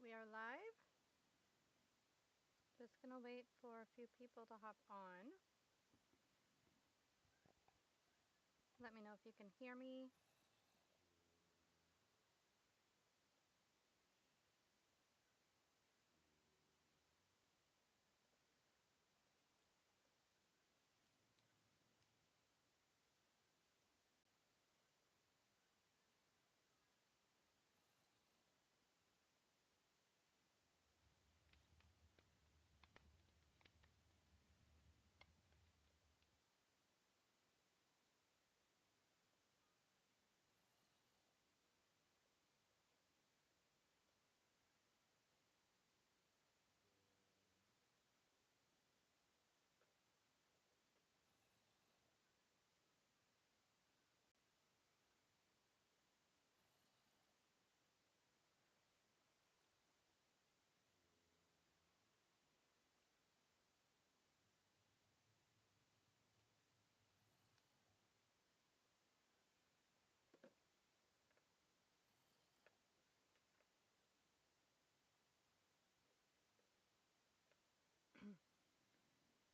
we are live. Just gonna wait for a few people to hop on. Let me know if you can hear me.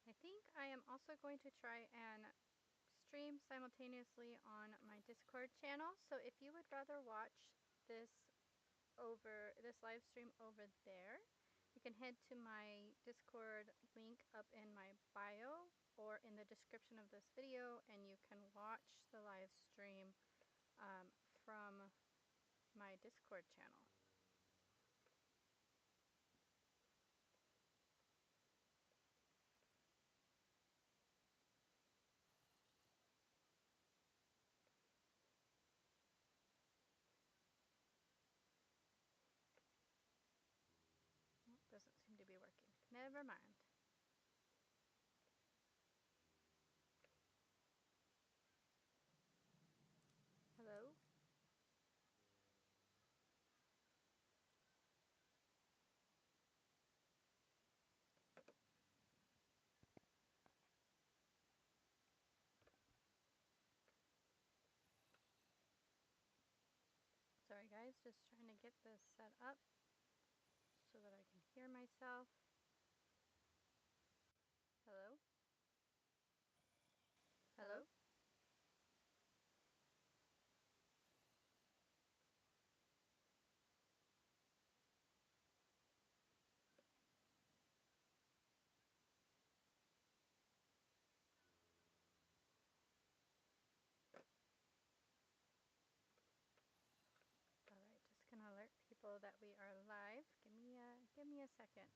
I think I am also going to try and stream simultaneously on my Discord channel. So if you would rather watch this live stream over there, you can head to my Discord link up in my bio or in the description of this video, and you can watch the live stream from my Discord channel. Doesn't seem to be working. Never mind. Hello? Sorry guys, just trying to get this set up so that I can hear myself. Hello? Hello? Alright, just gonna alert people that we are live. Give me a second.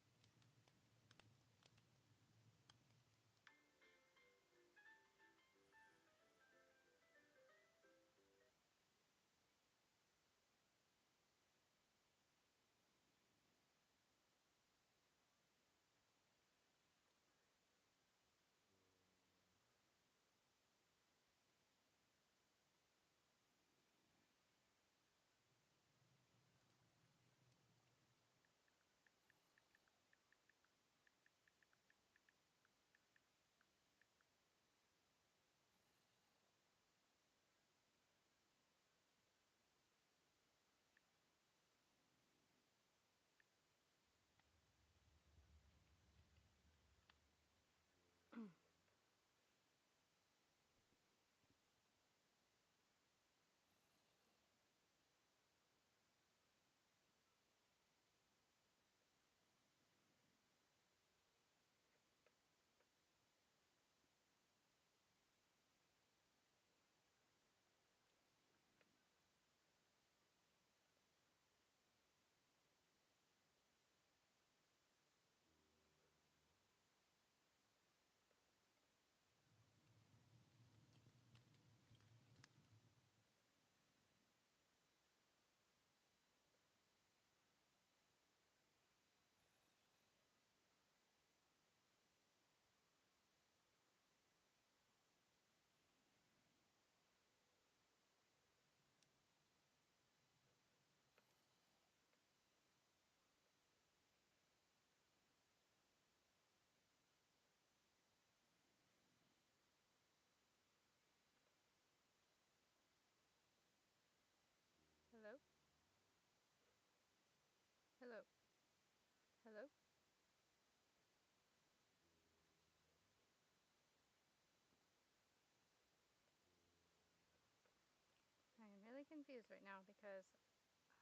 confused right now because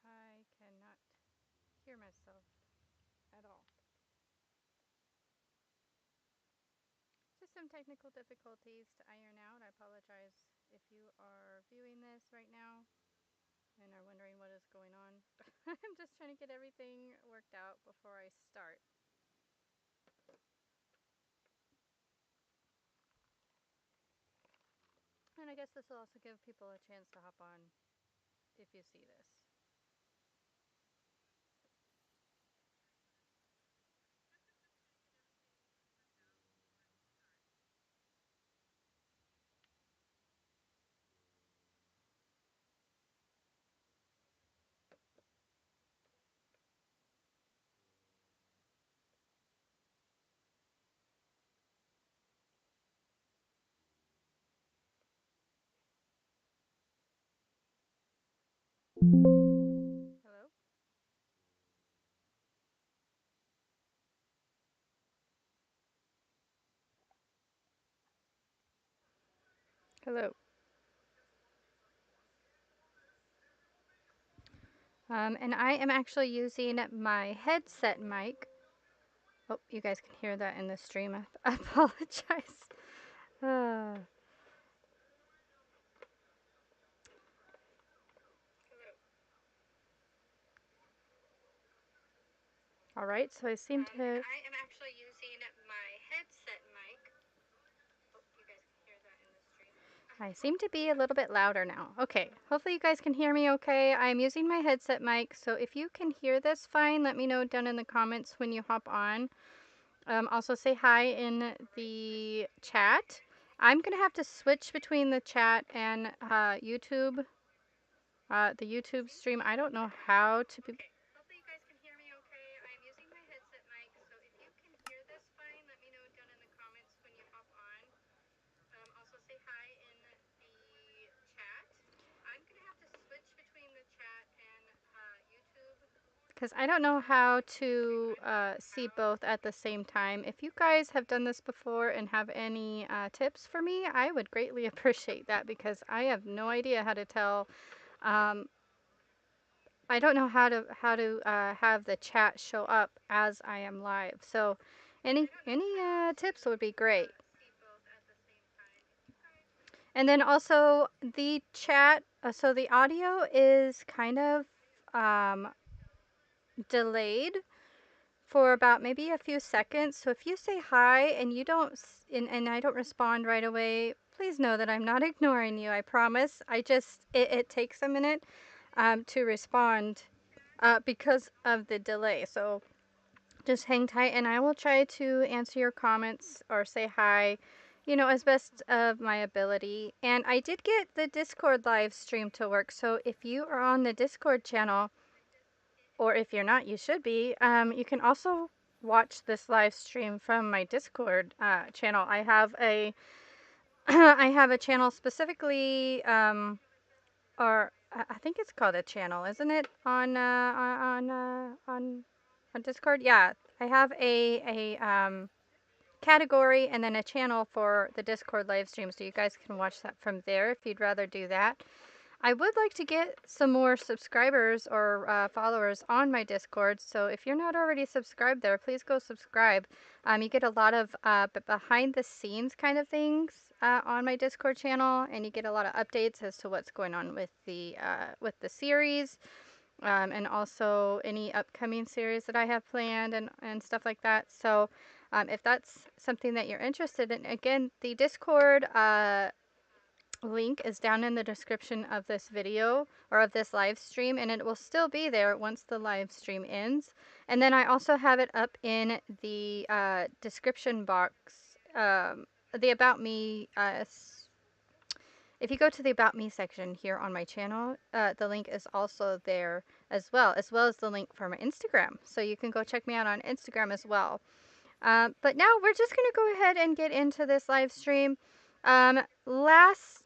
I cannot hear myself at all. Just some technical difficulties to iron out. I apologize if you are viewing this right now and are wondering what is going on. I'm just trying to get everything worked out before I start. And I guess this will also give people a chance to hop on if you see this. Hello? Hello. And I am actually using my headset mic. Oh, you guys can hear that in the stream. I apologize. Uh, all right, so I seem to. I am actually using my headset mic. Oh, you guys can hear that in the stream. I seem to be a little bit louder now. Okay, hopefully you guys can hear me okay. I'm using my headset mic, so if you can hear this fine, let me know down in the comments when you hop on. Also say hi in the chat. I'm going to have to switch between the chat and YouTube, the YouTube stream. I don't know how to be. Hopefully you guys can hear me okay. I'm using my headset mic, so if you can hear this fine, let me know down in the comments when you hop on. Also say hi in the chat. I'm going to have to switch between the chat and YouTube. Because I don't know how to see both at the same time. If you guys have done this before and have any tips for me, I would greatly appreciate that because I have no idea how to tell. Um, I don't know how to have the chat show up as I am live. So, any tips would be great. And then also the chat. So the audio is kind of um, delayed for about maybe a few seconds. So if you say hi and you don't and I don't respond right away, please know that I'm not ignoring you. I promise. It takes a minute to respond because of the delay. So just hang tight and I will try to answer your comments or say hi, as best of my ability. And I did get the Discord live stream to work. So if you are on the Discord channel, or if you're not, you should be. You can also watch this live stream from my Discord channel. I have a I have a channel specifically, or I think it's called a channel, isn't it? On Discord. Yeah, I have a category and then a channel for the Discord live stream, so you guys can watch that from there if you'd rather do that. I would like to get some more subscribers or followers on my Discord, so if you're not already subscribed there, please go subscribe. You get a lot of behind the scenes kind of things on my Discord channel, and you get a lot of updates as to what's going on with the series, and also any upcoming series that I have planned and stuff like that. So if that's something that you're interested in, again, the Discord link is down in the description of this video or of this live stream, and it will still be there once the live stream ends. And then I also have it up in the description box, the About Me. If you go to the About Me section here on my channel, the link is also there as well as the link for my Instagram. So you can go check me out on Instagram as well. But now we're just going to go ahead and get into this live stream.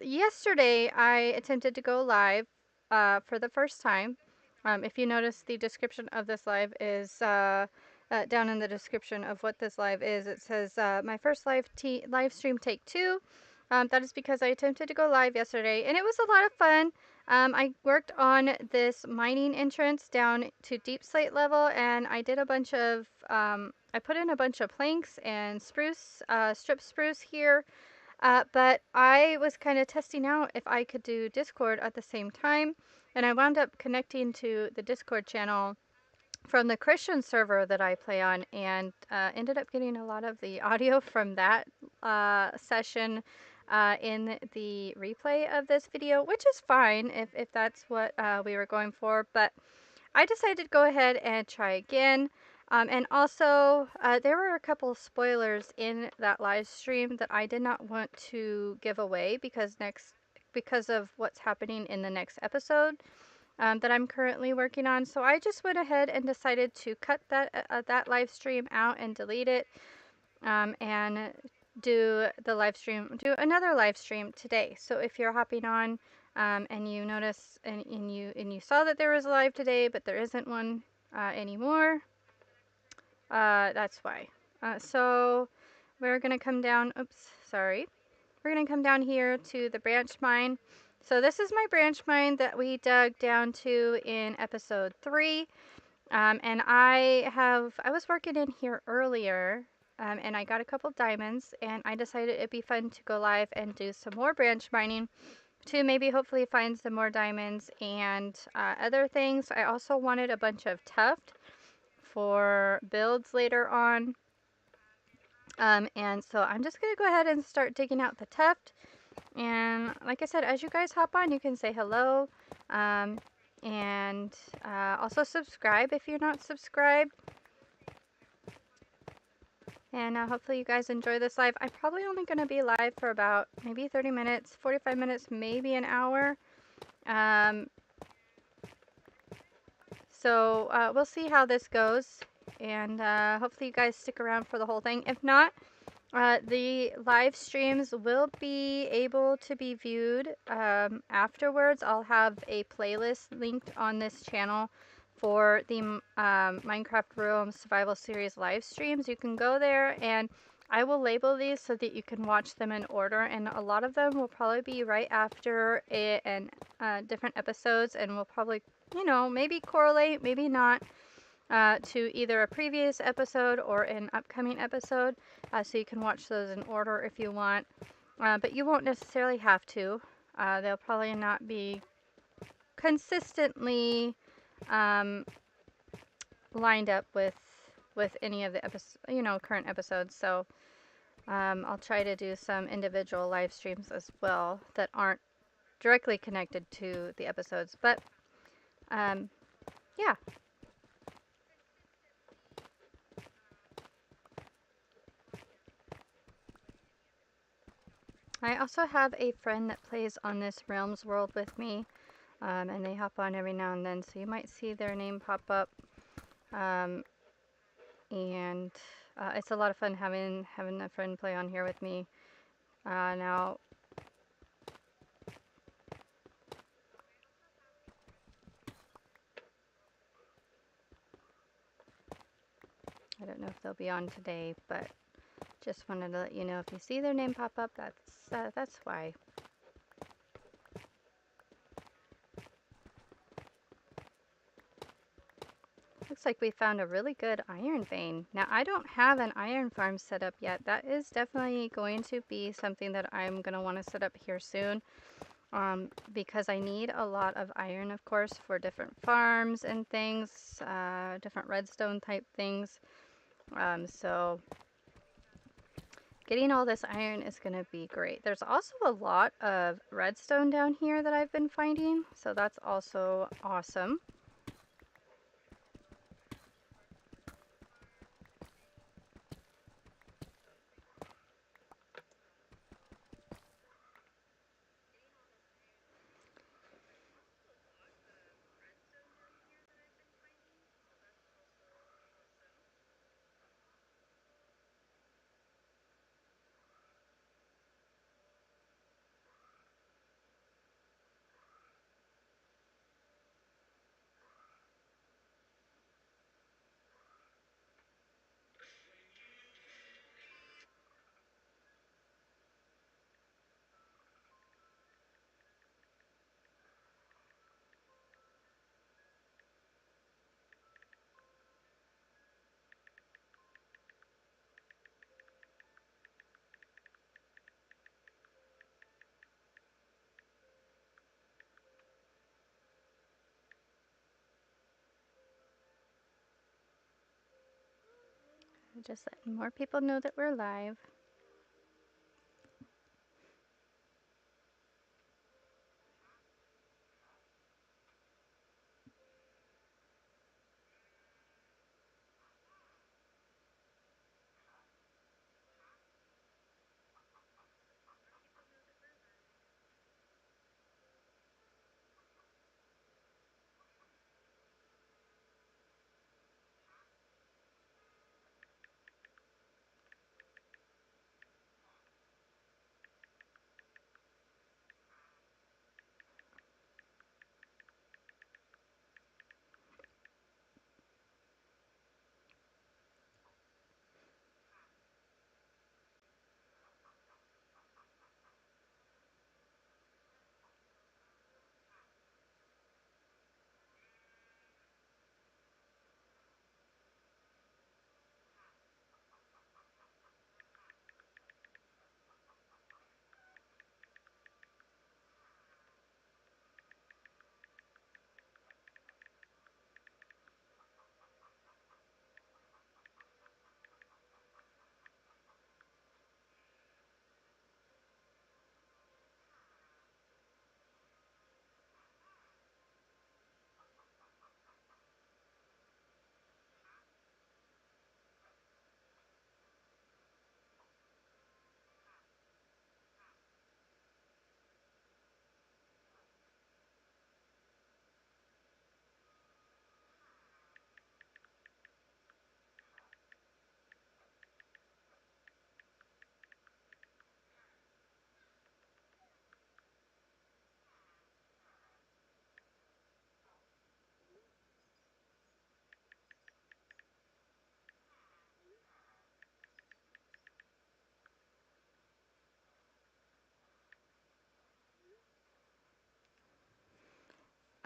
Yesterday, I attempted to go live for the first time. If you notice, the description of this live is down in the description of what this live is. It says, my first live stream take 2. That is because I attempted to go live yesterday, and it was a lot of fun. I worked on this mining entrance down to deep slate level, and I did a bunch of, I put in a bunch of planks and spruce, strip spruce here, but I was kind of testing out if I could do Discord at the same time, and I wound up connecting to the Discord channel from the Christian server that I play on, and ended up getting a lot of the audio from that session in the replay of this video, which is fine if that's what we were going for. But I decided to go ahead and try again. And also, there were a couple of spoilers in that live stream that I did not want to give away because of what's happening in the next episode that I'm currently working on. So I just went ahead and decided to cut that live stream out and delete it, and do another live stream today. So if you're hopping on, and you notice and you saw that there was a live today, but there isn't one anymore, that's why. So we're gonna come down. Oops, sorry. We're gonna come down here to the branch mine. So this is my branch mine that we dug down to in episode 3. And I was working in here earlier, and I got a couple diamonds, and I decided it'd be fun to go live and do some more branch mining to maybe hopefully find some more diamonds and other things. I also wanted a bunch of tuft for builds later on. And so I'm just gonna go ahead and start digging out the tuft. And like I said, as you guys hop on, you can say hello. And also subscribe if you're not subscribed. And hopefully you guys enjoy this live. I'm probably only going to be live for about maybe 30 minutes, 45 minutes, maybe an hour. So we'll see how this goes. And hopefully you guys stick around for the whole thing. If not, the live streams will be able to be viewed afterwards. I'll have a playlist linked on this channel for the Minecraft Realm Survival Series live streams. You can go there, and I will label these so that you can watch them in order, and a lot of them will probably be right after different episodes, and will probably, maybe correlate, maybe not, to either a previous episode or an upcoming episode, so you can watch those in order if you want, but you won't necessarily have to. They'll probably not be consistently lined up with any of the current episodes, so I'll try to do some individual live streams as well that aren't directly connected to the episodes, but yeah. I also have a friend that plays on this Realms world with me, and they hop on every now and then, so you might see their name pop up. And it's a lot of fun having a friend play on here with me. Now, I don't know if they'll be on today, but just wanted to let you know if you see their name pop up, that's why. Looks like we found a really good iron vein. Now, I don't have an iron farm set up yet. That is definitely going to be something that I'm going to want to set up here soon, because I need a lot of iron, of course, for different farms and things, different redstone type things. So getting all this iron is going to be great. There's also a lot of redstone down here that I've been finding, so that's also awesome. Just letting more people know that we're live.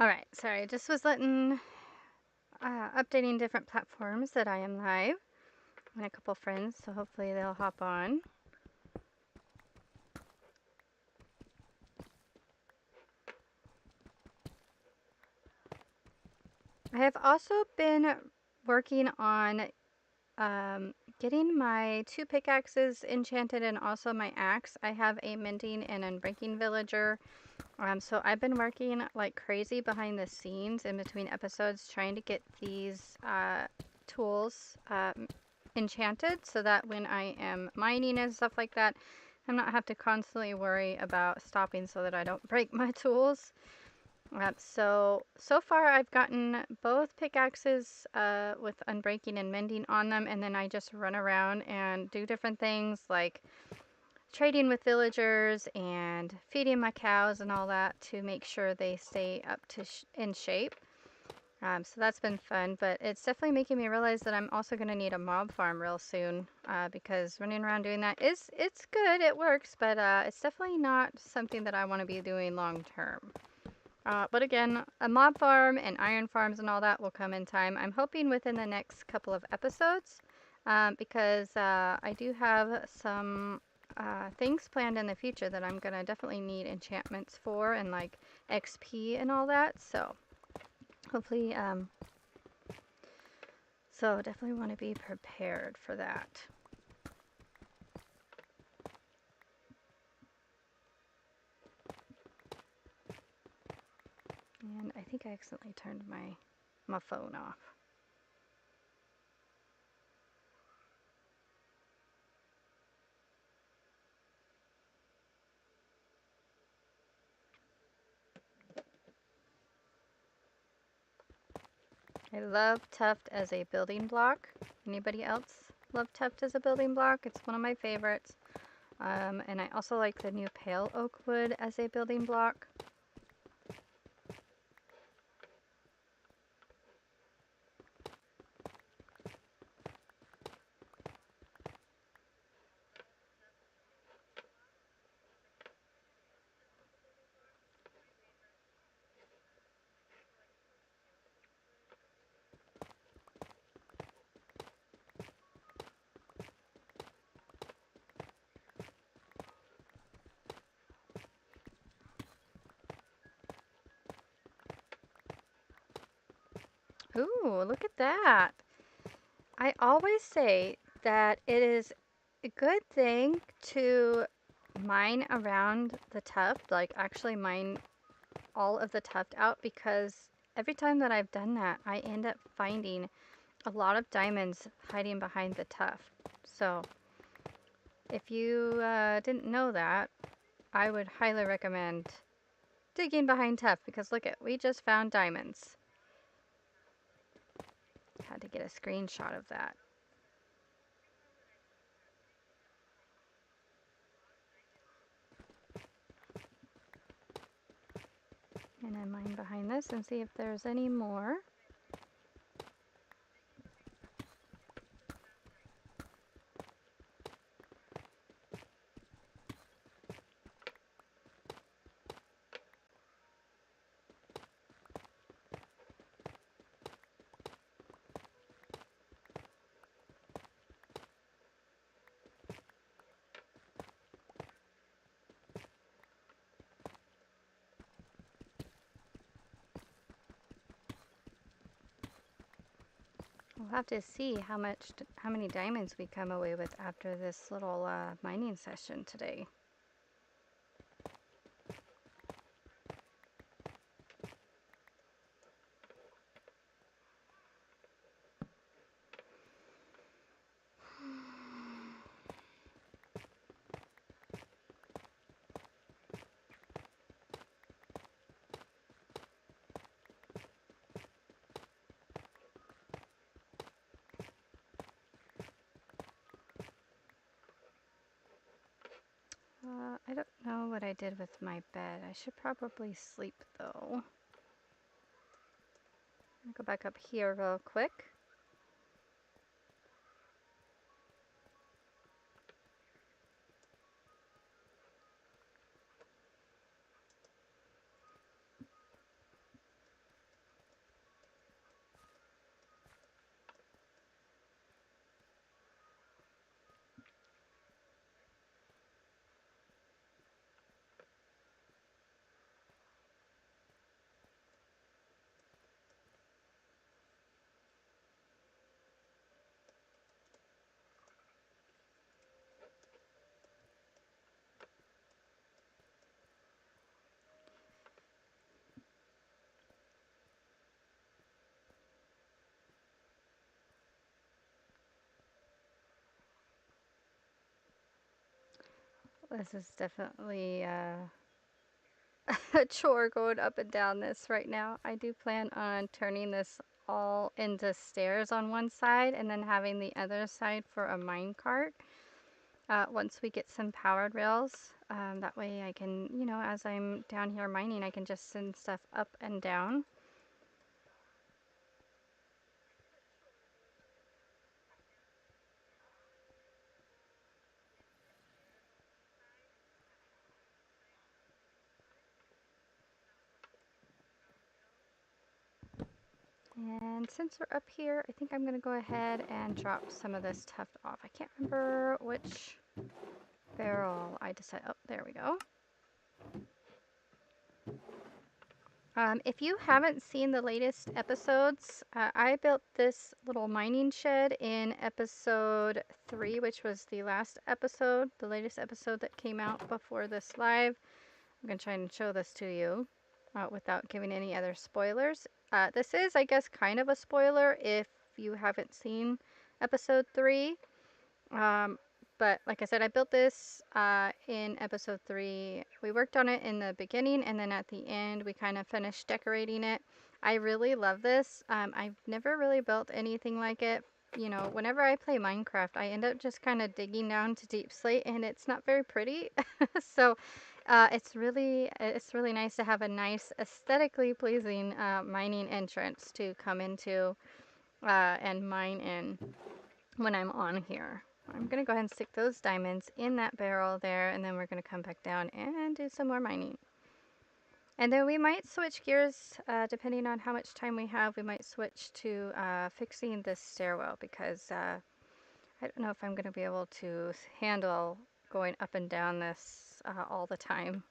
Alright, sorry, just was updating different platforms that I am live. And a couple friends, so hopefully they'll hop on. I have also been working on getting my 2 pickaxes enchanted and also my axe. I have a mending and unbreaking villager. So I've been working like crazy behind the scenes in between episodes trying to get these tools enchanted so that when I am mining and stuff like that, I'm not have to constantly worry about stopping so that I don't break my tools. So far I've gotten both pickaxes with unbreaking and mending on them, and then I just run around and do different things like trading with villagers and feeding my cows and all that to make sure they stay up to in shape. So that's been fun, but it's definitely making me realize that I'm also going to need a mob farm real soon because running around doing that it's good, it works, but it's definitely not something that I want to be doing long term. But again, a mob farm and iron farms and all that will come in time. I'm hoping within the next couple of episodes because I do have some things planned in the future that I'm going to definitely need enchantments for and like XP and all that. So hopefully, so definitely want to be prepared for that. And I think I accidentally turned my phone off. I love tuft as a building block. Anybody else love tuft as a building block? It's one of my favorites. And I also like the new pale oak wood as a building block. Ooh, look at that. I always say that it is a good thing to mine around the tuft, like actually mine all of the tuft out, because every time that I've done that, I end up finding a lot of diamonds hiding behind the tuft. So if you didn't know that, I would highly recommend digging behind tuft, because look at, we just found diamonds. Had to get a screenshot of that. And I mine behind this and see if there's any more. We'll have to see how many diamonds we come away with after this little mining session today. I don't know what I did with my bed. I should probably sleep though. I'll go back up here real quick. This is definitely a chore going up and down this right now. I do plan on turning this all into stairs on one side and then having the other side for a mine cart. Once we get some powered rails, that way I can, you know, as I'm down here mining, I can just send stuff up and down. And since we're up here, I think I'm going to go ahead and drop some of this tuft off. I can't remember which barrel I decided. Oh, there we go. If you haven't seen the latest episodes, I built this little mining shed in episode 3, which was the last episode, the latest episode that came out before this live. I'm going to try and show this to you without giving any other spoilers. This is, I guess, kind of a spoiler if you haven't seen episode 3. But like I said, I built this in episode 3. We worked on it in the beginning, and then at the end, we kind of finished decorating it. I really love this. I've never really built anything like it. You know, whenever I play Minecraft, I end up just kind of digging down to deep slate, and it's not very pretty. So it's really nice to have a nice, aesthetically pleasing mining entrance to come into and mine in when I'm on here. I'm going to go ahead and stick those diamonds in that barrel there, and then we're going to come back down and do some more mining. And then we might switch gears, depending on how much time we have. We might switch to fixing this stairwell, because I don't know if I'm going to be able to handle going up and down this all the time.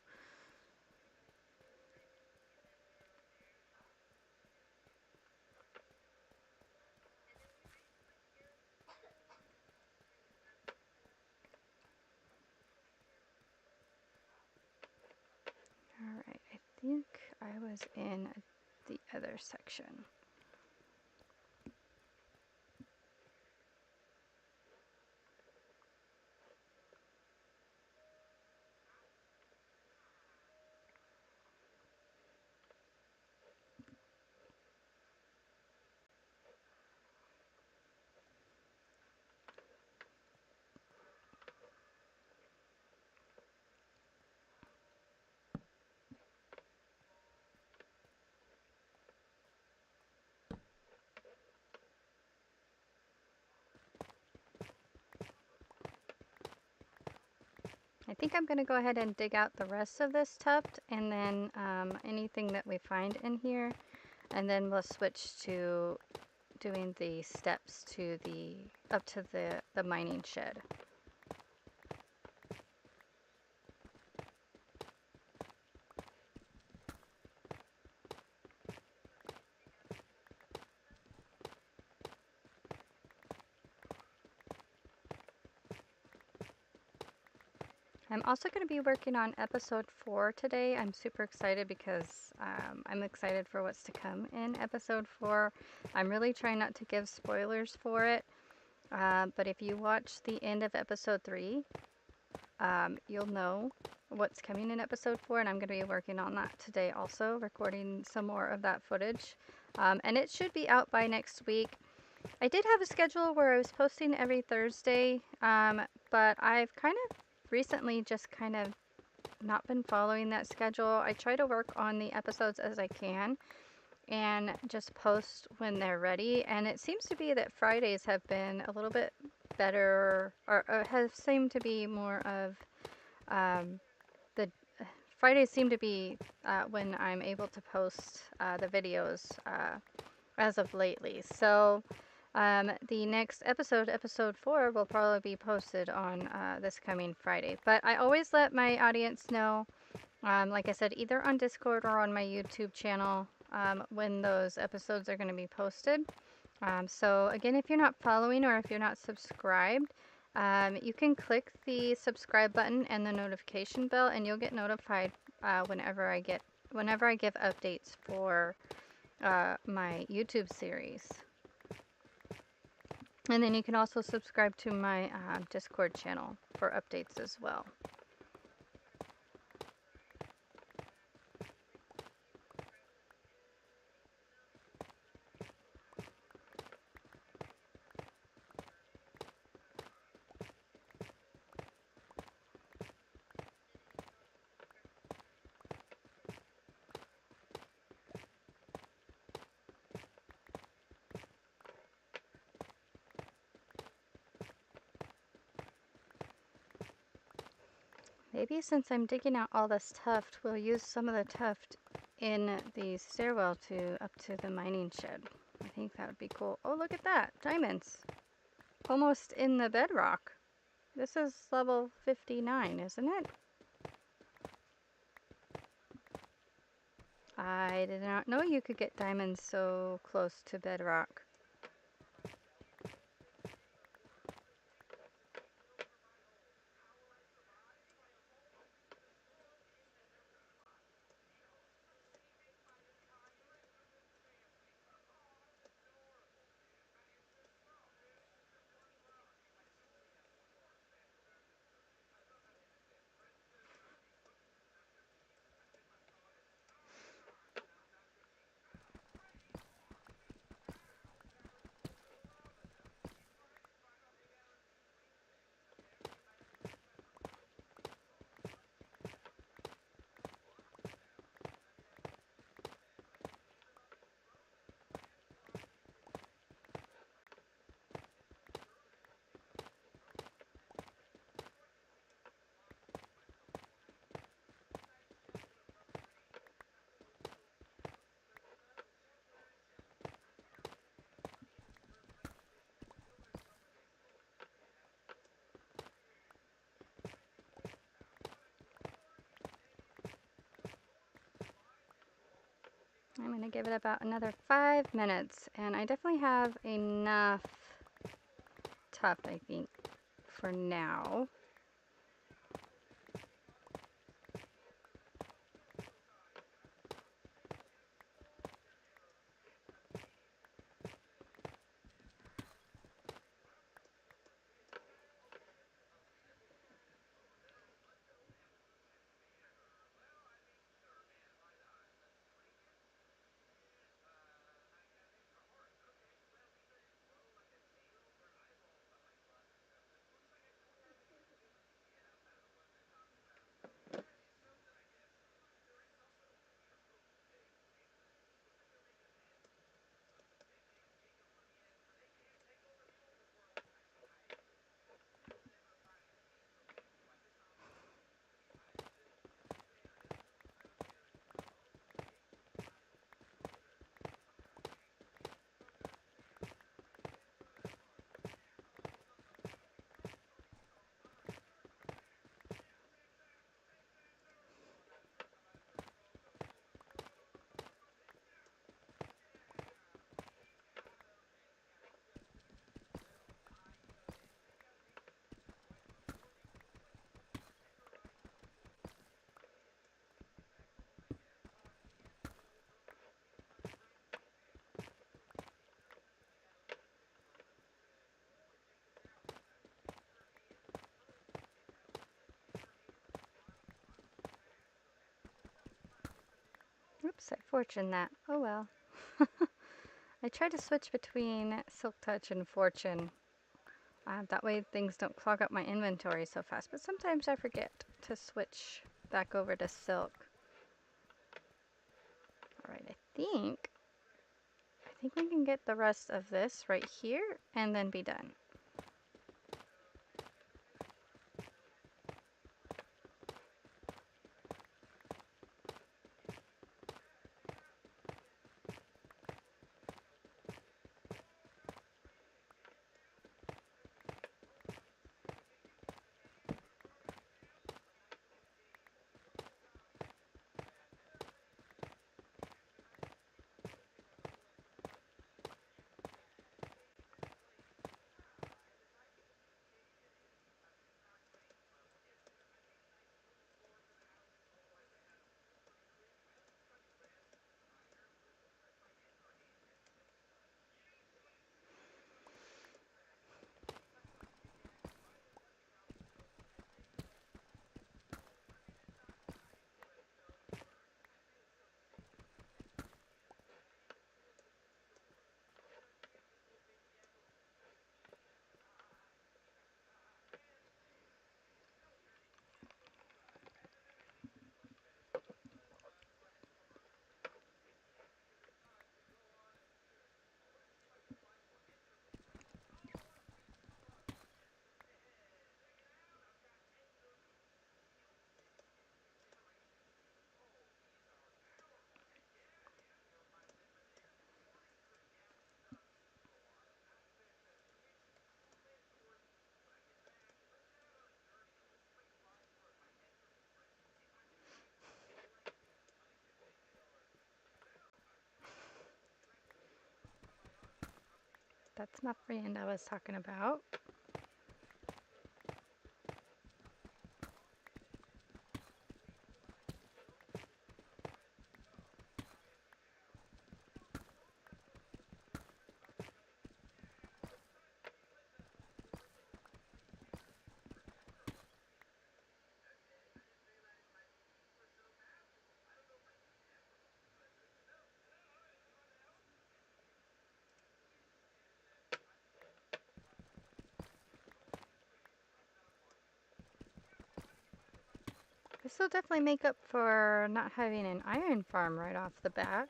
think I was in the other section. I think I'm going to go ahead and dig out the rest of this tuft, and then anything that we find in here, and then we'll switch to doing the steps to up to the mining shed. I'm also going to be working on episode 4 today. I'm super excited because I'm excited for what's to come in episode 4. I'm really trying not to give spoilers for it, but if you watch the end of episode 3, you'll know what's coming in episode 4, and I'm going to be working on that today also, recording some more of that footage. And it should be out by next week. I did have a schedule where I was posting every Thursday, but I've kind of recently just kind of not been following that schedule. I try to work on the episodes as I can and just post when they're ready, and it seems to be that Fridays have been a little bit better, or have seemed to be more of the Fridays seem to be when I'm able to post the videos as of lately. So the next episode, episode 4, will probably be posted on this coming Friday. But I always let my audience know, like I said, either on Discord or on my YouTube channel when those episodes are going to be posted. So again, if you're not following or if you're not subscribed, you can click the subscribe button and the notification bell, and you'll get notified whenever I give updates for my YouTube series. And then you can also subscribe to my Discord channel for updates as well. Maybe since I'm digging out all this tuft, we'll use some of the tuft in the stairwell up to the mining shed. I think that would be cool. Oh, look at that! Diamonds! Almost in the bedrock. This is level 59, isn't it? I did not know you could get diamonds so close to bedrock. I'm going to give it about another 5 minutes, and I definitely have enough tuft, I think, for now. Oops, I fortuned that. Oh well. I try to switch between Silk Touch and Fortune. That way things don't clog up my inventory so fast, but sometimes I forget to switch back over to Silk. Alright, I think we can get the rest of this right here and then be done. That's my friend I was talking about. This will definitely make up for not having an iron farm right off the bat.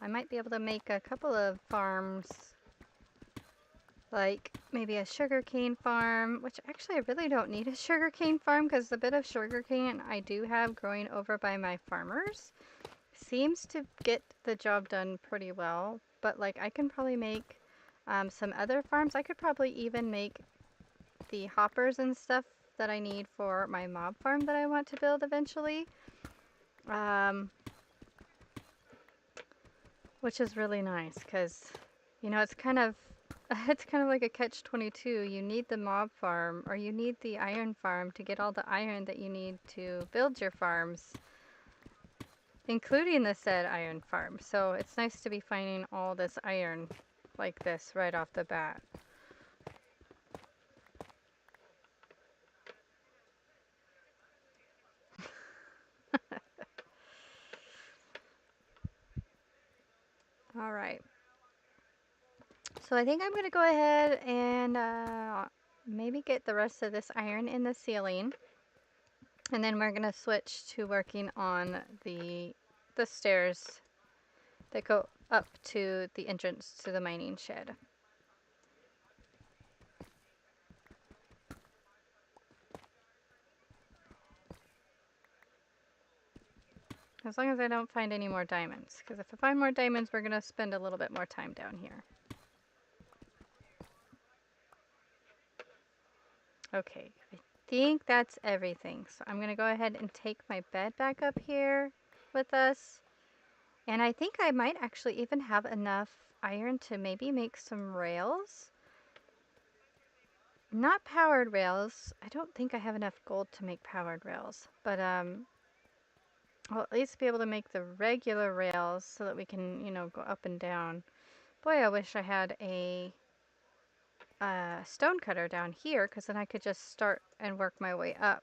I might be able to make a couple of farms, like maybe a sugarcane farm, which actually I really don't need a sugarcane farm because the bit of sugarcane I do have growing over by my farmers seems to get the job done pretty well. But like I can probably make some other farms. I could probably even make the hoppers and stuff that I need for my mob farm that I want to build eventually. Which is really nice because, you know, it's kind of like a catch-22. You need the mob farm or you need the iron farm to get all the iron that you need to build your farms, including the said iron farm. So it's nice to be finding all this iron like this right off the bat. All right. So I think I'm going to go ahead and maybe get the rest of this iron in the ceiling. And then we're going to switch to working on the stairs that go up to the entrance to the mining shed. As long as I don't find any more diamonds, because if I find more diamonds, we're going to spend a little bit more time down here. Okay, I think that's everything. So I'm going to go ahead and take my bed back up here with us. And I think I might actually even have enough iron to maybe make some rails. Not powered rails. I don't think I have enough gold to make powered rails. But I'll at least be able to make the regular rails so that we can, you know, go up and down. Boy, I wish I had a stone cutter down here, because then I could just start and work my way up.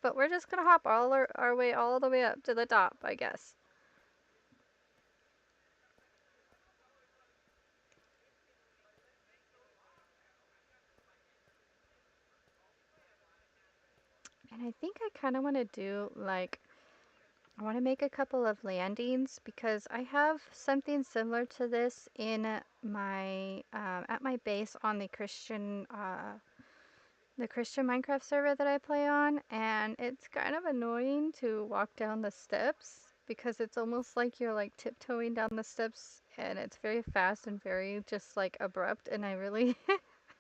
But we're just going to hop our way all the way up to the top, I guess. And I think I kind of want to do like, I want to make a couple of landings because I have something similar to this in my, at my base on the Christian Minecraft server that I play on, and it's kind of annoying to walk down the steps because it's almost like you're like tiptoeing down the steps, and it's very fast and very just like abrupt, and I really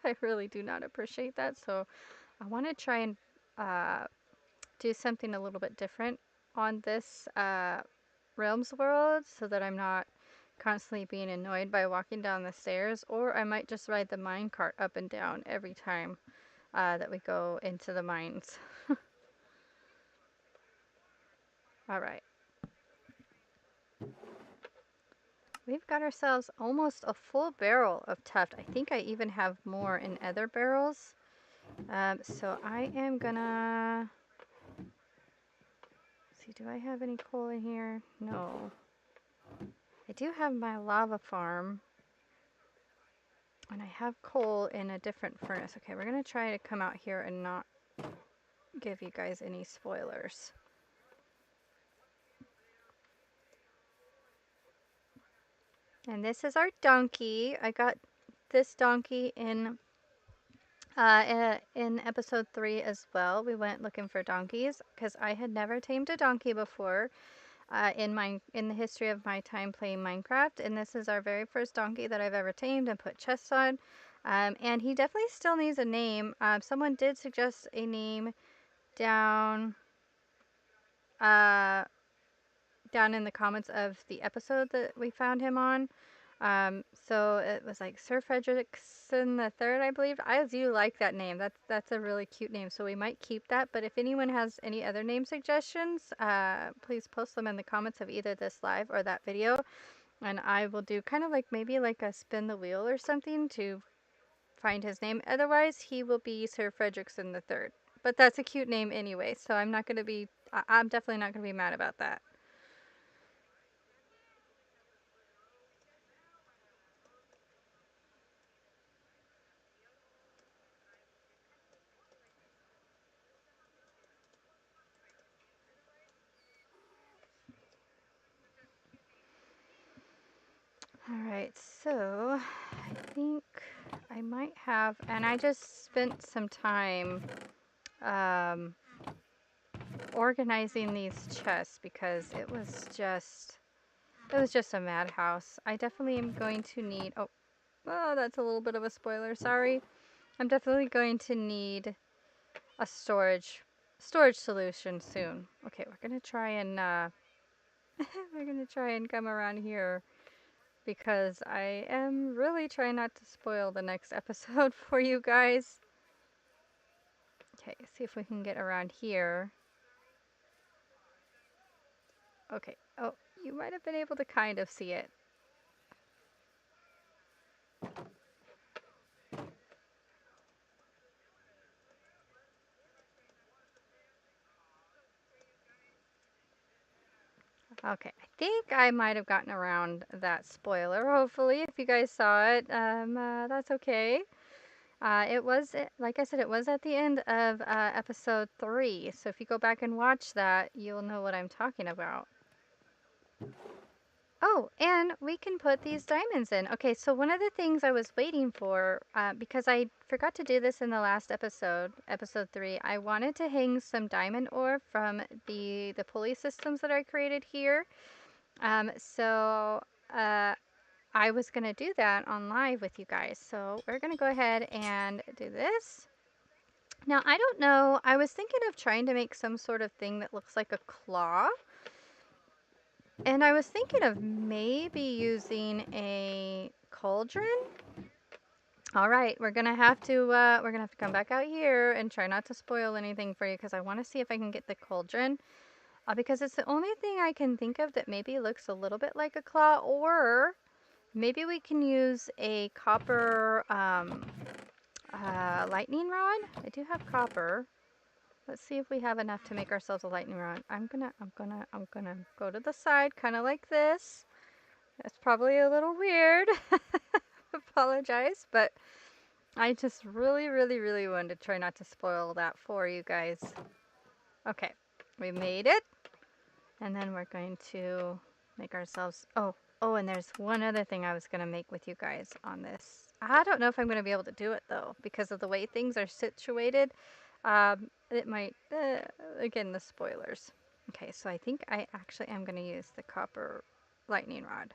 I really do not appreciate that. So I want to try and uh, do something a little bit different on this Realms world so that I'm not constantly being annoyed by walking down the stairs, or I might just ride the minecart up and down every time that we go into the mines. Alright. We've got ourselves almost a full barrel of tuft. I think I even have more in other barrels. So I am gonna... see, do I have any coal in here? No. I do have my lava farm. And I have coal in a different furnace. Okay, we're gonna try to come out here and not give you guys any spoilers. And this is our donkey. I got this donkey in episode 3 as well. We went looking for donkeys because I had never tamed a donkey before in the history of my time playing Minecraft, and this is our very first donkey that I've ever tamed and put chests on. And he definitely still needs a name. Someone did suggest a name down down in the comments of the episode that we found him on. So it was like Sir Frederickson the Third, I believe. I do like that name. That's a really cute name. So we might keep that. But if anyone has any other name suggestions, please post them in the comments of either this live or that video, and I will do kind of like maybe like a spin the wheel or something to find his name. Otherwise, he will be Sir Frederickson the Third. But that's a cute name anyway, so I'm not gonna be. I'm definitely not gonna be mad about that. Alright, so I think I might have, and I just spent some time um, organizing these chests because it was just a madhouse. I definitely am going to need, oh, that's a little bit of a spoiler, sorry. I'm definitely going to need a storage solution soon. Okay, we're gonna try and we're gonna try and come around here because I am really trying not to spoil the next episode for you guys. Okay, see if we can get around here. Okay, oh, you might have been able to kind of see it. Okay, I think I might have gotten around that spoiler, hopefully, if you guys saw it. That's okay. It was, like I said, it was at the end of episode 3, so if you go back and watch that, you'll know what I'm talking about. Oh, and we can put these diamonds in. Okay, so one of the things I was waiting for, because I forgot to do this in the last episode, episode 3, I wanted to hang some diamond ore from the pulley systems that I created here. So I was going to do that on live with you guys. So we're going to go ahead and do this. Now, I don't know. I was thinking of trying to make some sort of thing that looks like a claw. And I was thinking of maybe using a cauldron. All right, we're gonna have to come back out here and try not to spoil anything for you because I want to see if I can get the cauldron. Because it's the only thing I can think of that maybe looks a little bit like a claw, or maybe we can use a copper lightning rod. I do have copper. Let's see if we have enough to make ourselves a lightning rod. I'm gonna go to the side, kind of like this. That's probably a little weird. Apologize, but I just really, really, really wanted to try not to spoil that for you guys. Okay, we made it. And then we're going to make ourselves, oh, and there's one other thing I was going to make with you guys on this. I don't know if I'm going to be able to do it though, because of the way things are situated. It might, again, the spoilers. Okay, so I think I actually am going to use the copper lightning rod.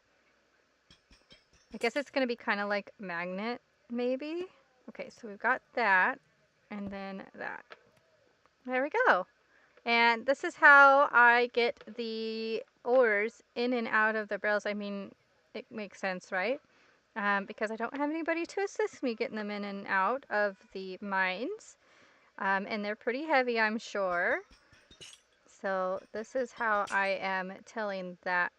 I guess it's going to be kind of like magnet, maybe. Okay, so we've got that, and then that. There we go. And this is how I get the ores in and out of the barrels. I mean, it makes sense, right? Because I don't have anybody to assist me getting them in and out of the mines. And they're pretty heavy, I'm sure. So this is how I am telling that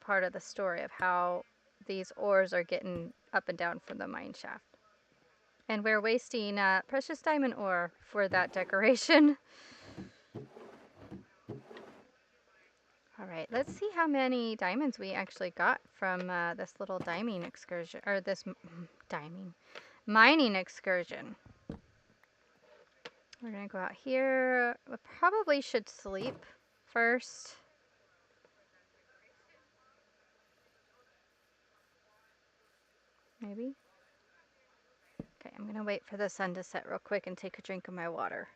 part of the story of how these ores are getting up and down from the mine shaft. And we're wasting precious diamond ore for that decoration. All right, let's see how many diamonds we actually got from this little diamond excursion, or this mining excursion. We're gonna go out here. We probably should sleep first. Maybe. Okay, I'm gonna wait for the sun to set real quick and take a drink of my water.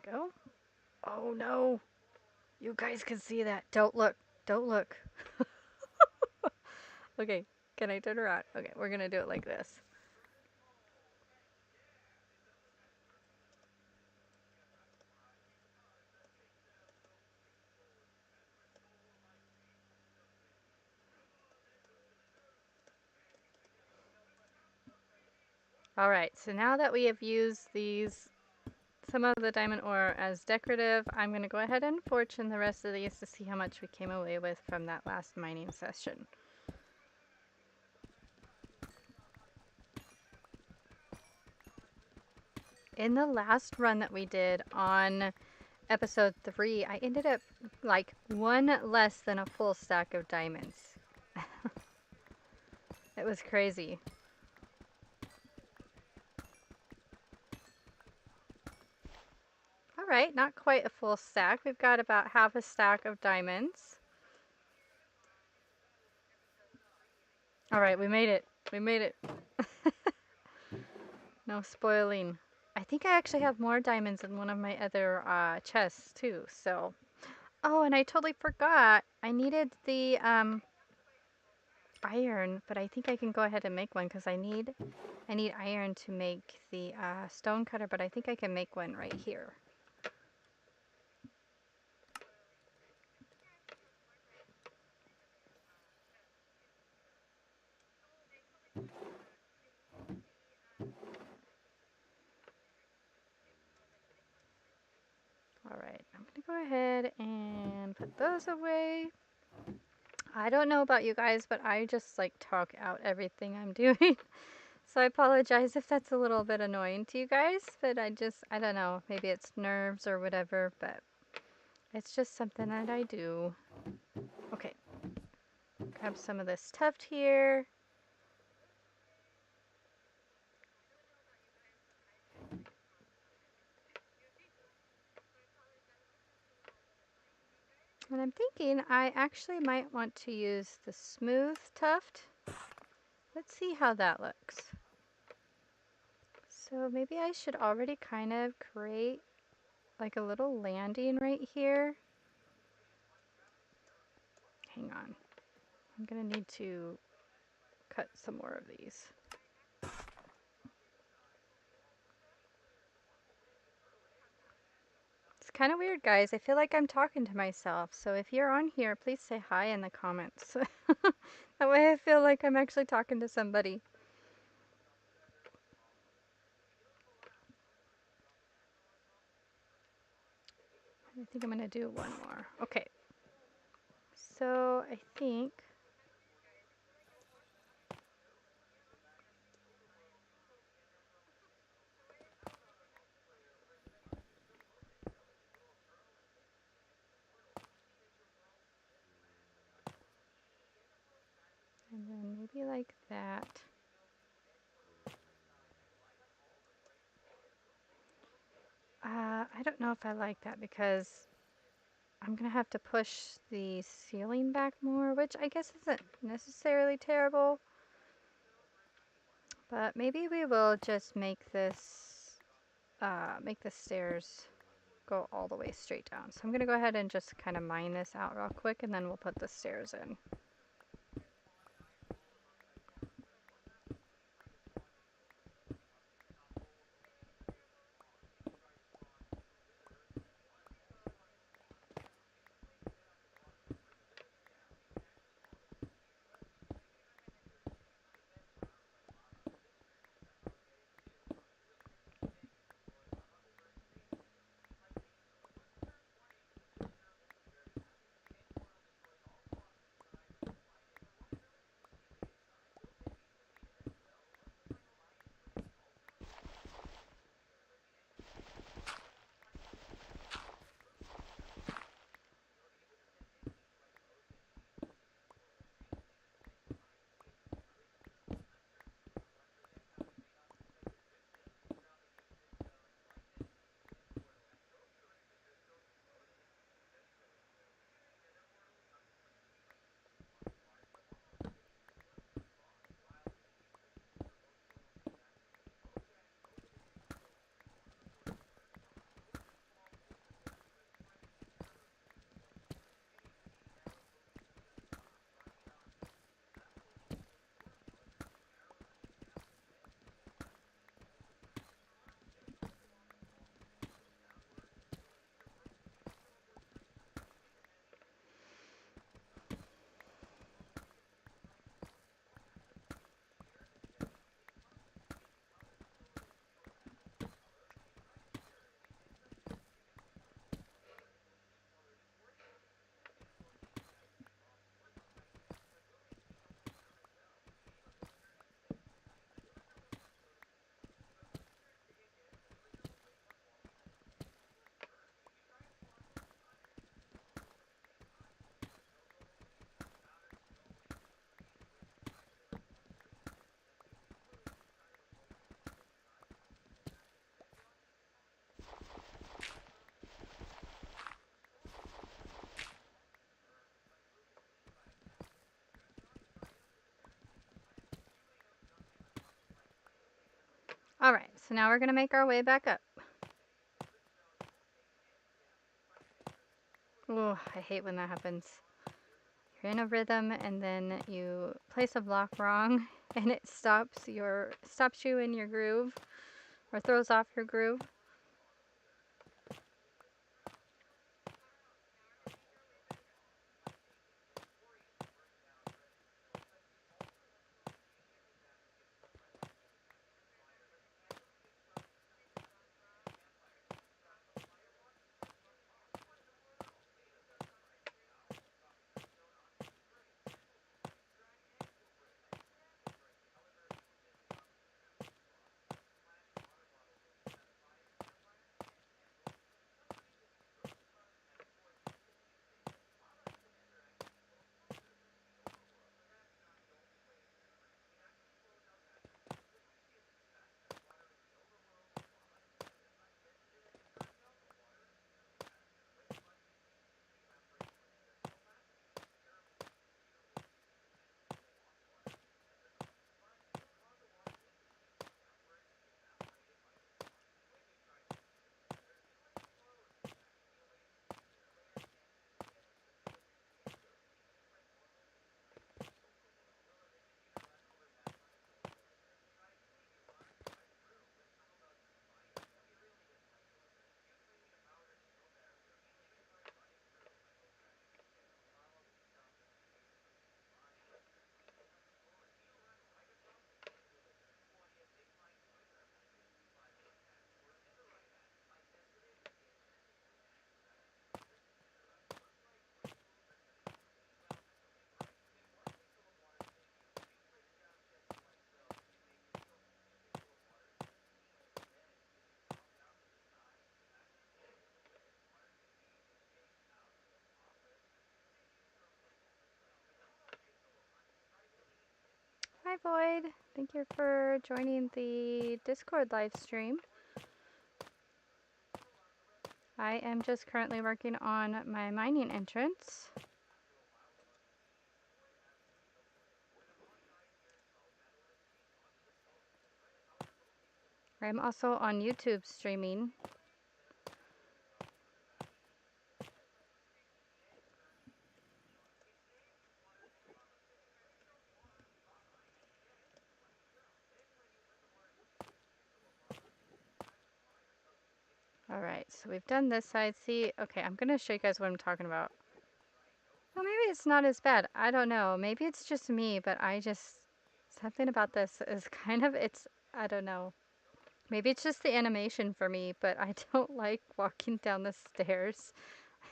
There we go. Oh no! You guys can see that. Don't look. Don't look. Okay, can I turn around? Okay, we're gonna do it like this. All right, so now that we have used some of the diamond ore as decorative, I'm going to go ahead and fortune the rest of these to see how much we came away with from that last mining session. In the last run that we did on episode 3, I ended up like one less than a full stack of diamonds. It was crazy. All right, not quite a full stack. We've got about half a stack of diamonds. All right, we made it. We made it. No spoiling. I think I actually have more diamonds in one of my other chests too, so. Oh, and I totally forgot. I needed the iron, but I think I can go ahead and make one because I need iron to make the stone cutter, but I think I can make one right here. All right, I'm gonna go ahead and put those away. I don't know about you guys, but I just like talk out everything I'm doing. So I apologize if that's a little bit annoying to you guys, but I don't know, maybe it's nerves or whatever, but it's just something that I do. Okay, grab some of this tuft here. And I'm thinking I actually might want to use the smooth tuft. Let's see how that looks. So maybe I should already kind of create like a little landing right here. Hang on. I'm gonna need to cut some more of these. It's kind of weird, guys. I feel like I'm talking to myself. So if you're on here, please say hi in the comments. That way I feel like I'm actually talking to somebody. I think I'm gonna do one more. Okay. So I think And then maybe like that. I don't know if I like that because I'm gonna have to push the ceiling back more, which I guess isn't necessarily terrible. But maybe we will just make the stairs go all the way straight down. So I'm gonna go ahead and just kind of mine this out real quick and then we'll put the stairs in. Alright, so now we're gonna make our way back up. Ooh, I hate when that happens. You're in a rhythm and then you place a block wrong and it stops you in your groove or throws off your groove. Hi, Void. Thank you for joining the Discord live stream. I am just currently working on my mining entrance. I'm also on YouTube streaming. Alright, so we've done this side. See, okay, I'm gonna show you guys what I'm talking about. Well, maybe it's not as bad. I don't know. Maybe it's just me, but something about this is kind of, I don't know. Maybe it's just the animation for me, but I don't like walking down the stairs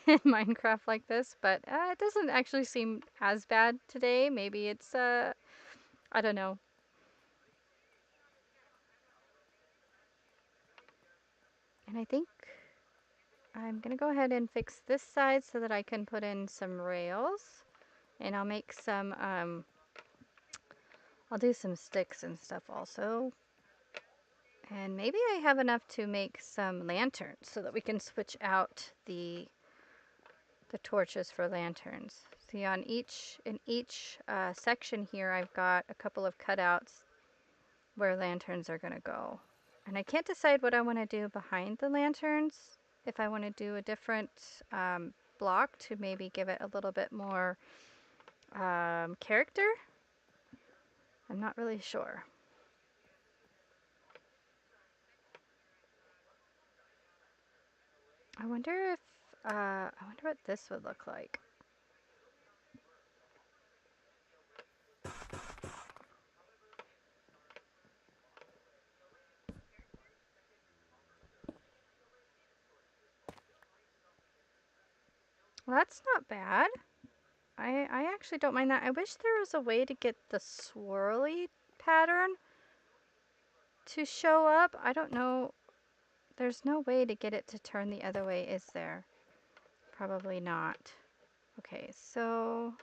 in Minecraft like this, but it doesn't actually seem as bad today. Maybe it's, I don't know. And I think I'm gonna go ahead and fix this side so that I can put in some rails. And I'll make some, I'll do some sticks and stuff also. And maybe I have enough to make some lanterns so that we can switch out the torches for lanterns. See, in each section here, I've got a couple of cutouts where lanterns are gonna go. And I can't decide what I want to do behind the lanterns. If I want to do a different block to maybe give it a little bit more character. I'm not really sure. I wonder if, I wonder what this would look like. Well, that's not bad. I actually don't mind that. I wish there was a way to get the swirly pattern to show up. I don't know. There's no way to get it to turn the other way, is there? Probably not. Okay, so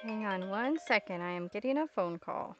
hang on 1 second. I am getting a phone call.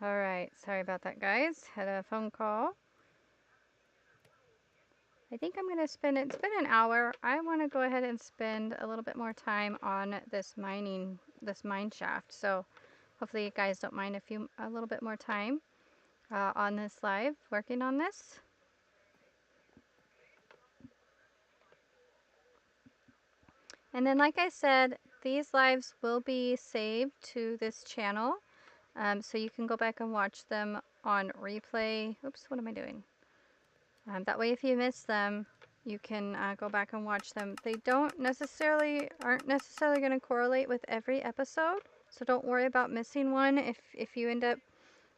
All right, sorry about that, guys. Had a phone call. I think I'm gonna spend, it's been an hour. I want to go ahead and spend a little bit more time on this mine shaft. So hopefully you guys don't mind a little bit more time on this live working on this. And then, like I said, these lives will be saved to this channel. So you can go back and watch them on replay. Oops, what am I doing? That way if you miss them, you can go back and watch them. They aren't necessarily going to correlate with every episode. So don't worry about missing one. If you end up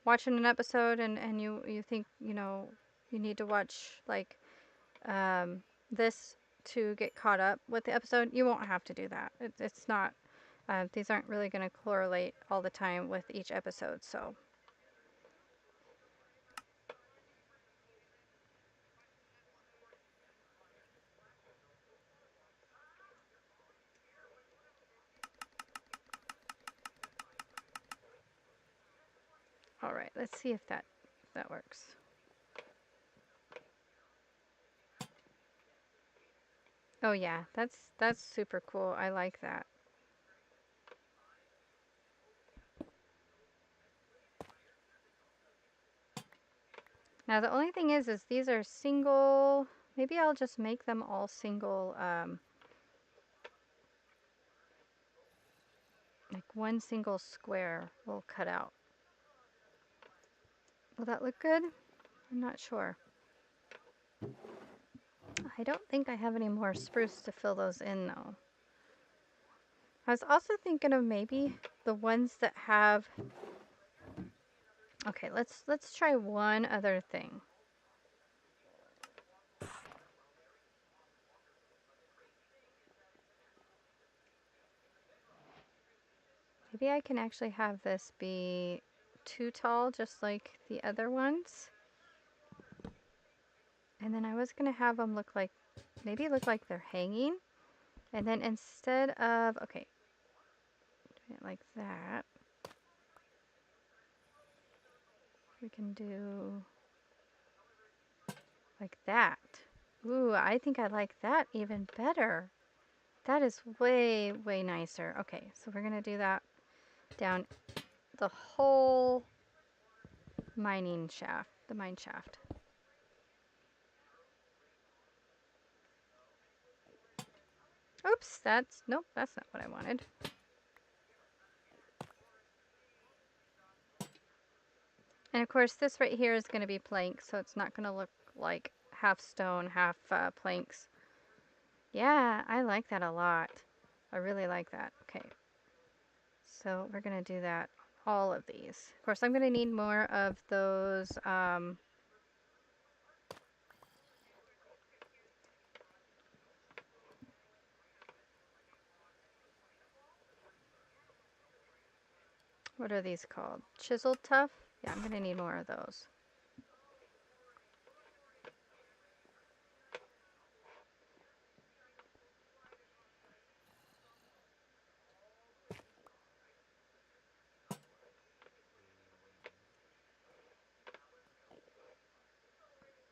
watching an episode and you think, you know, you need to watch like this to get caught up with the episode, you won't have to do that. It's not, these aren't really going to correlate all the time with each episode, so. All right, let's see if that works. Oh yeah, that's super cool. I like that. Now the only thing is these are single. Maybe I'll just make them all single. Like one single square will cut out. Will that look good? I'm not sure. I don't think I have any more spruce to fill those in though. I was also thinking of maybe the ones that have. Okay, let's try one other thing. Maybe I can actually have this be too tall, just like the other ones. And then I was gonna have them look like, maybe look like they're hanging. And then instead of, okay, doing it like that, we can do like that. Ooh, I think I like that even better. That is way, way nicer. Okay, so we're gonna do that down the whole mining shaft, the mine shaft. Oops, nope, that's not what I wanted. And of course this right here is gonna be plank, so it's not gonna look like half stone, half planks. Yeah, I like that a lot. I really like that. Okay. So we're going to do that, all of these. Of course, I'm going to need more of those, what are these called? Chiseled tuff? Yeah, I'm going to need more of those.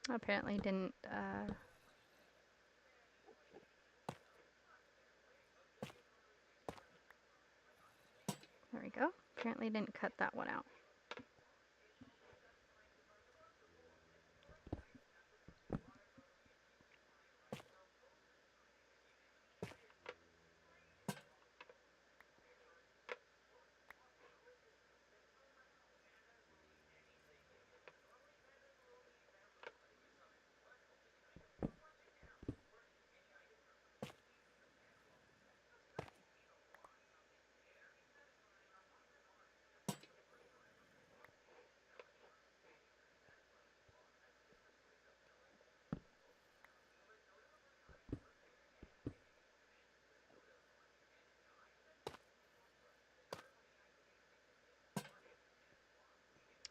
Apparently didn't, there we go. Apparently didn't cut that one out.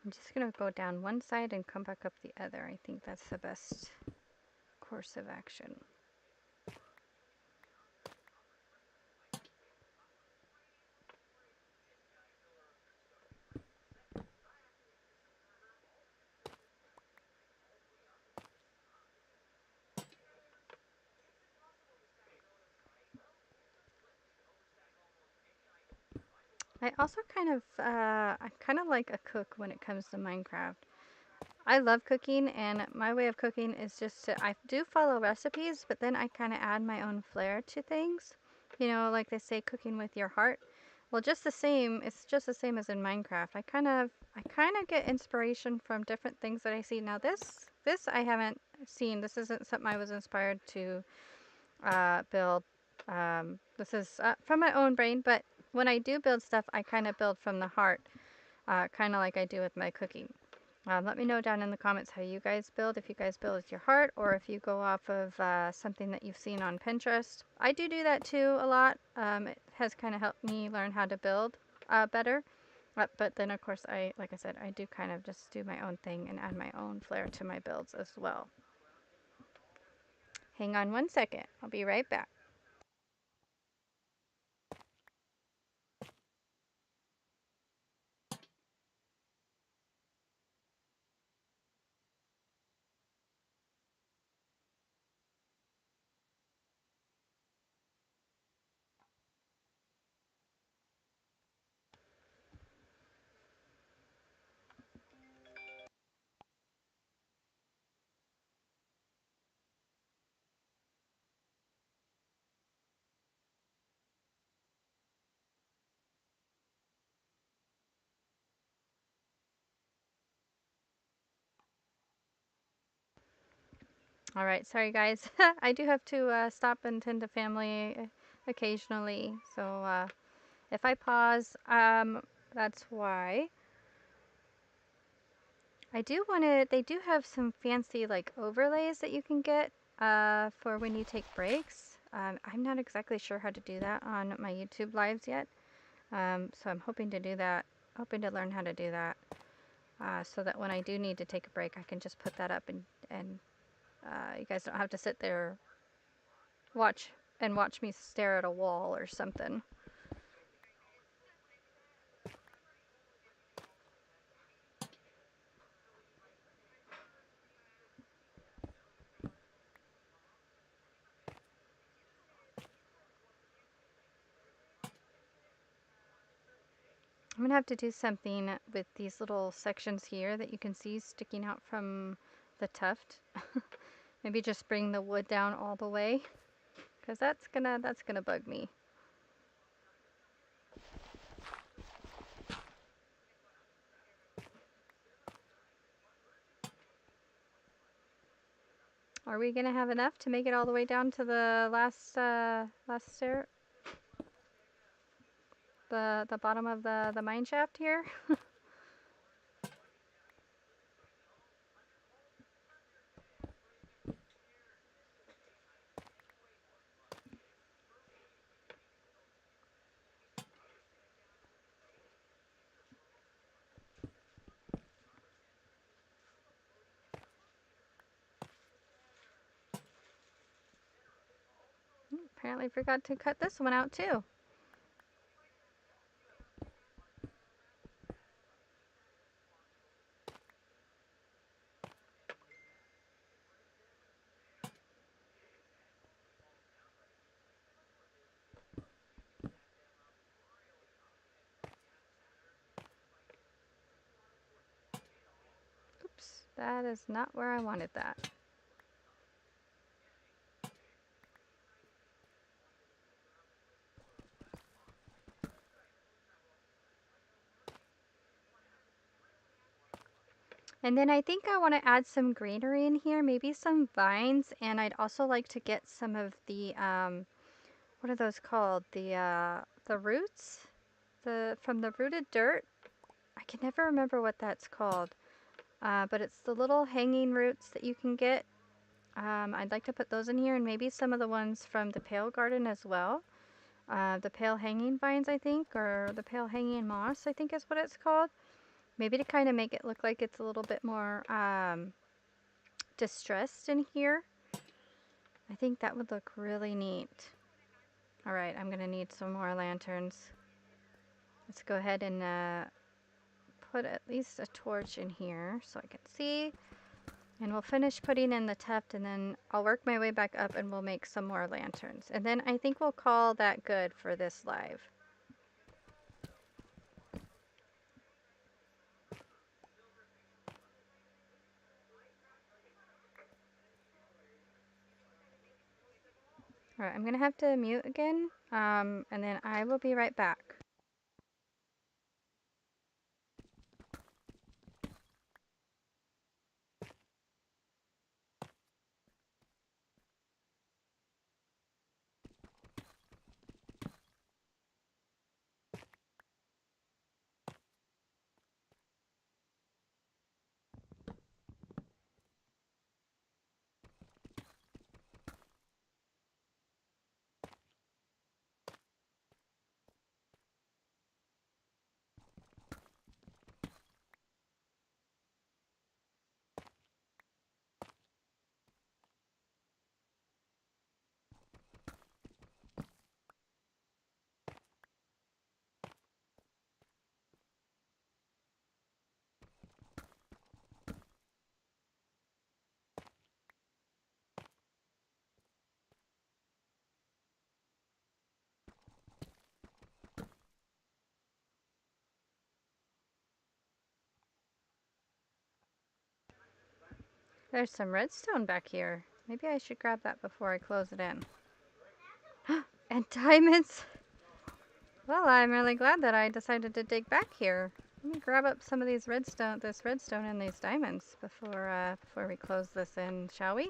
I'm just going to go down one side and come back up the other. I think that's the best course of action. I also I'm kind of like a cook when it comes to Minecraft. I love cooking, and my way of cooking is just to, I do follow recipes, but then I kind of add my own flair to things. You know, like they say, cooking with your heart. Well, just the same, it's just the same as in Minecraft. I kind of get inspiration from different things that I see. Now this I haven't seen. This isn't something I was inspired to build. This is from my own brain, but when I do build stuff, I kind of build from the heart, kind of like I do with my cooking. Let me know down in the comments how you guys build, if you guys build with your heart or if you go off of something that you've seen on Pinterest. I do that too a lot. It has kind of helped me learn how to build better. But then, of course, like I said, I do kind of just do my own thing and add my own flair to my builds as well. Hang on one second. I'll be right back. All right, sorry guys. I do have to stop and tend to family occasionally. So if I pause, that's why. I do want to, they do have some fancy like overlays that you can get for when you take breaks. I'm not exactly sure how to do that on my YouTube lives yet. So I'm hoping to do that, hoping to learn how to do that so that when I do need to take a break, I can just put that up and you guys don't have to sit there watch me stare at a wall or something. I'm gonna have to do something with these little sections here that you can see sticking out from the tuft. Maybe just bring the wood down all the way, because that's gonna bug me. Are we gonna have enough to make it all the way down to the last stair? The bottom of the mine shaft here? Apparently forgot to cut this one out too. Oops, that is not where I wanted that. And then I think I want to add some greenery in here, maybe some vines, and I'd also like to get some of the, what are those called? The roots? From the rooted dirt? I can never remember what that's called. But it's the little hanging roots that you can get. I'd like to put those in here, and maybe some of the ones from the Pale Garden as well. The Pale Hanging Vines, I think, or the Pale Hanging Moss, I think is what it's called. Maybe to kind of make it look like it's a little bit more distressed in here. I think that would look really neat. Alright, I'm going to need some more lanterns. Let's go ahead and put at least a torch in here so I can see. And we'll finish putting in the tuft, and then I'll work my way back up and we'll make some more lanterns. And then I think we'll call that good for this live. Alright, I'm gonna have to mute again, and then I will be right back. There's some redstone back here. Maybe I should grab that before I close it in. And diamonds! Well, I'm really glad that I decided to dig back here. Let me grab up some of these this redstone and these diamonds before we close this in, shall we?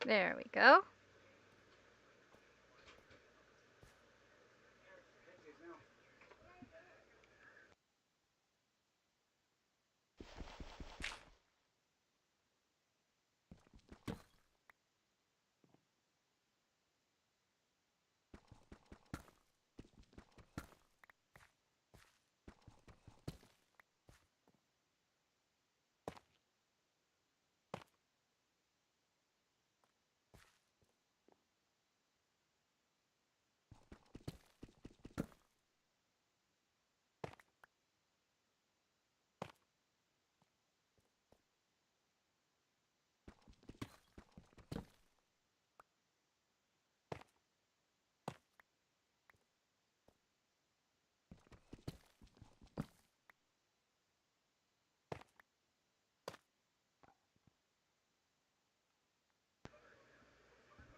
There we go.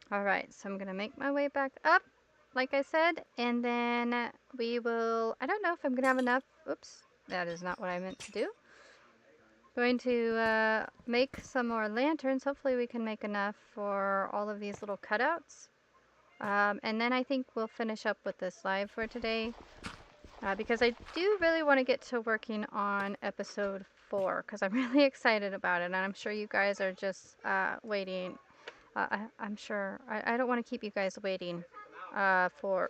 Alright, so I'm gonna make my way back up, like I said, and then we will, I don't know if I'm gonna have enough, oops, that is not what I meant to do. Going to make some more lanterns, hopefully we can make enough for all of these little cutouts. And then I think we'll finish up with this live for today, because I do really want to get to working on episode 4, because I'm really excited about it, and I'm sure you guys are just waiting. I'm sure. I don't want to keep you guys waiting for...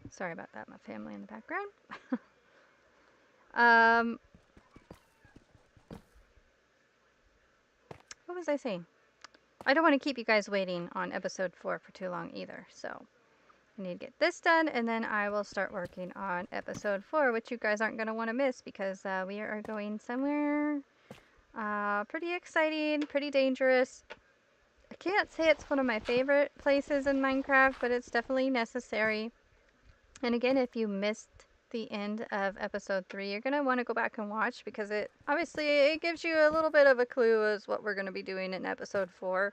Sorry about that, my family in the background. What was I saying? I don't want to keep you guys waiting on episode 4 for too long either, so I need to get this done, and then I will start working on episode 4, which you guys aren't going to want to miss, because we are going somewhere pretty exciting, pretty dangerous. I can't say it's one of my favorite places in Minecraft, but it's definitely necessary. And again, if you missed the end of episode 3, you're going to want to go back and watch, because it gives you a little bit of a clue as what we're going to be doing in episode 4.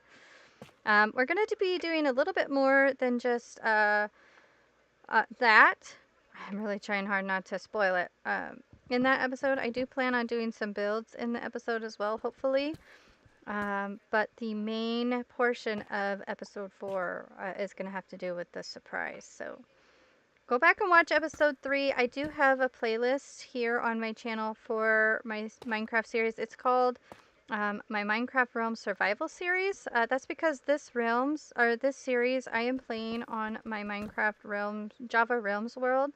We're going to be doing a little bit more than just that. I'm really trying hard not to spoil it. In that episode, I do plan on doing some builds in the episode as well, hopefully. But the main portion of episode 4 is going to have to do with the surprise. So go back and watch episode 3. I do have a playlist here on my channel for my Minecraft series. It's called my Minecraft Realms Survival series. That's because this series I am playing on my Minecraft Realms Java Realms world,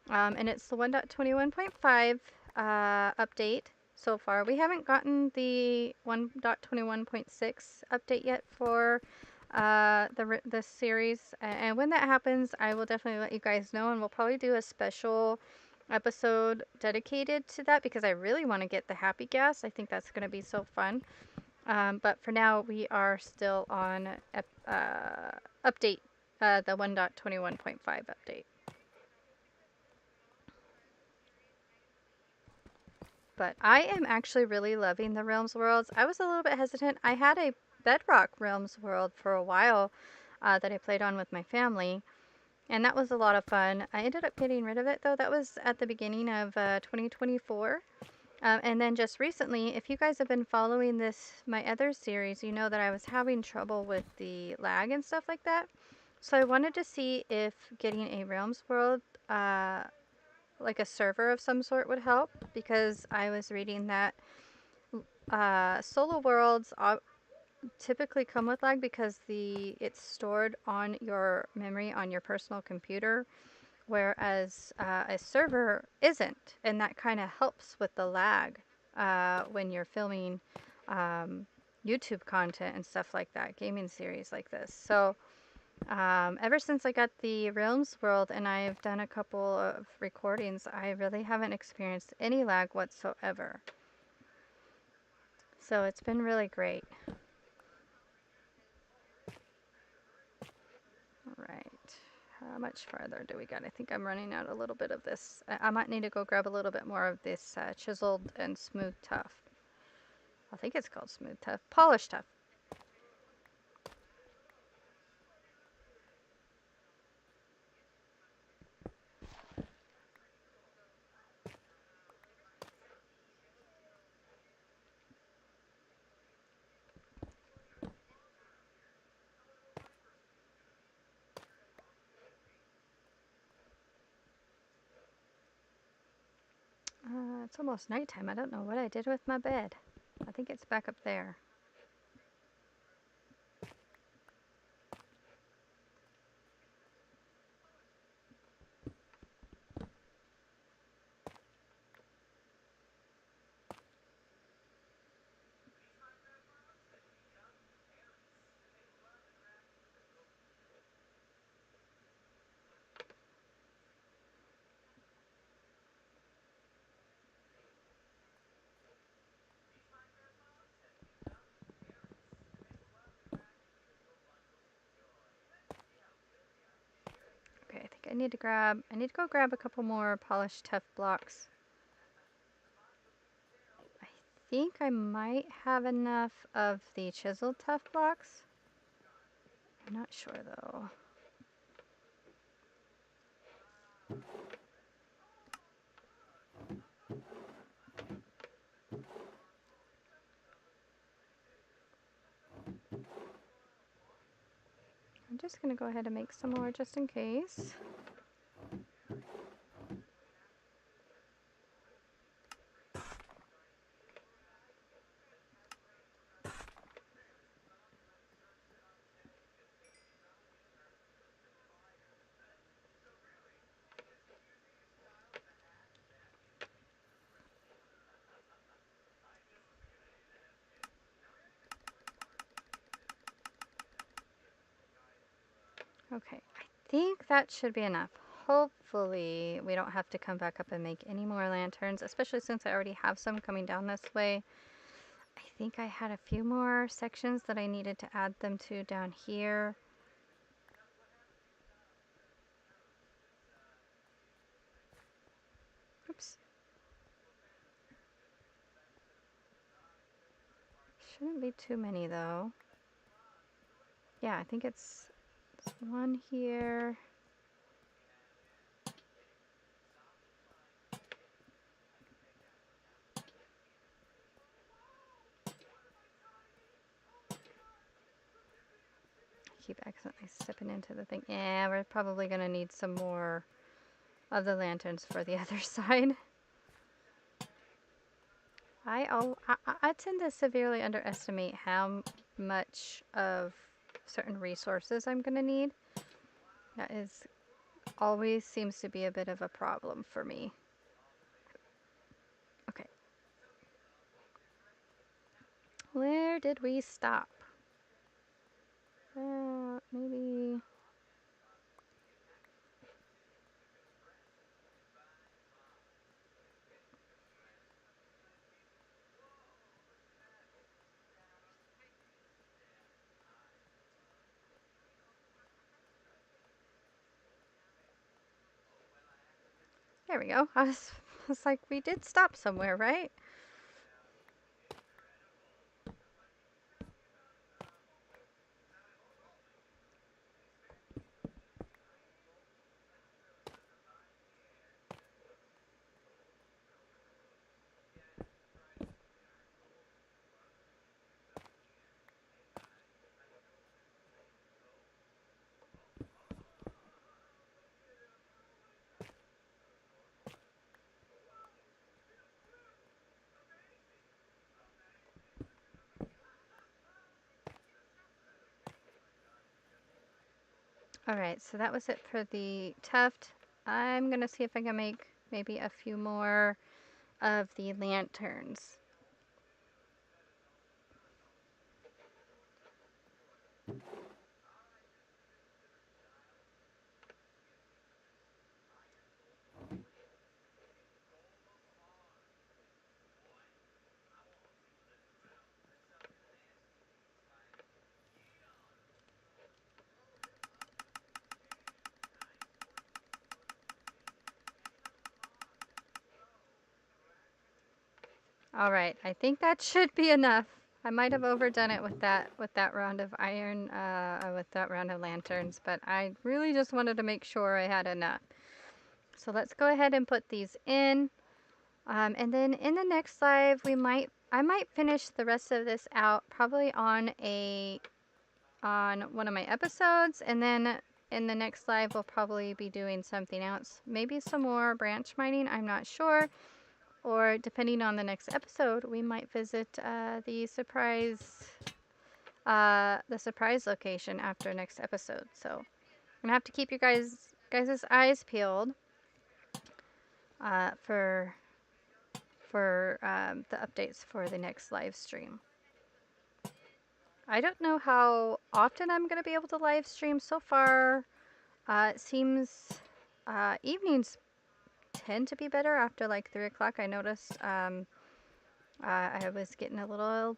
and it's the 1.21.5 update so far. We haven't gotten the 1.21.6 update yet for this series, and when that happens, I will definitely let you guys know, and we'll probably do a special episode dedicated to that, because I really want to get the happy gas. I think that's going to be so fun. But for now, we are still on update, the 1.21.5 update. But I am actually really loving the Realms worlds. I was a little bit hesitant. I had a Bedrock Realms world for a while that I played on with my family, and that was a lot of fun. I ended up getting rid of it though. That was at the beginning of 2024. And then just recently, if you guys have been following my other series, you know that I was having trouble with the lag and stuff like that. So I wanted to see if getting a Realms world, like a server of some sort, would help, because I was reading that solo worlds typically come with lag because it's stored on your memory on your personal computer, whereas a server isn't, and that kind of helps with the lag when you're filming YouTube content and stuff like that, gaming series like this. So ever since I got the Realms world and I've done a couple of recordings, I really haven't experienced any lag whatsoever. So it's been really great. All right. How much farther do we got? I think I'm running out a little bit of this. I might need to go grab a little bit more of this chiseled and smooth tough. I think it's called smooth tough. Polished tough. It's almost nighttime. I don't know what I did with my bed. I think it's back up there. Okay, I think I need to go grab a couple more polished tough blocks. I think I might have enough of the chiseled tough blocks. I'm not sure though. I'm just gonna go ahead and make some more just in case. Okay, I think that should be enough. Hopefully we don't have to come back up and make any more lanterns, especially since I already have some coming down this way. I think I had a few more sections that I needed to add them to down here. Oops. Shouldn't be too many though. Yeah, I think it's one here. I keep accidentally stepping into the thing. Yeah, we're probably gonna need some more of the lanterns for the other side. I tend to severely underestimate how much of certain resources I'm gonna need. That is always seems to be a bit of a problem for me. Okay. Where did we stop? Maybe... There we go. I was like, we did stop somewhere, right? All right, so that was it for the tuft. I'm gonna see if I can make maybe a few more of the lanterns. All right, I think that should be enough. I might have overdone it with that round of iron, with that round of lanterns, but I really just wanted to make sure I had enough. So let's go ahead and put these in. And then in the next live, I might finish the rest of this out probably on one of my episodes, and then in the next live we'll probably be doing something else. Maybe some more branch mining, I'm not sure. Or depending on the next episode, we might visit the surprise location after next episode. So I'm gonna have to keep you guys' eyes peeled for the updates for the next live stream. I don't know how often I'm going to be able to live stream. So far, it seems evenings tend to be better after like 3 o'clock. I noticed I was getting a little